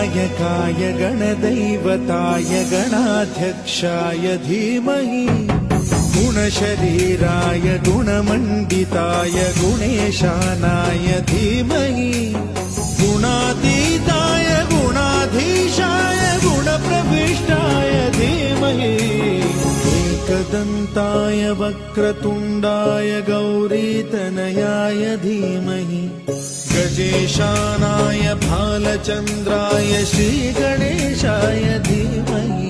गणनायकाय गणदैवताय गणाध्यक्षाय धीमहि गुणशरीराय गुणमण्डिताय गुणेशानाय धीमहि गुणातीताय गुणाधीशाय गुणप्रविष्टाय धीमहि एकदन्ताय वक्रतुण्डाय गौरीतनयाय धीमहि गजेशानाय भालचन्द्राय श्रीगणेशाय धीमहि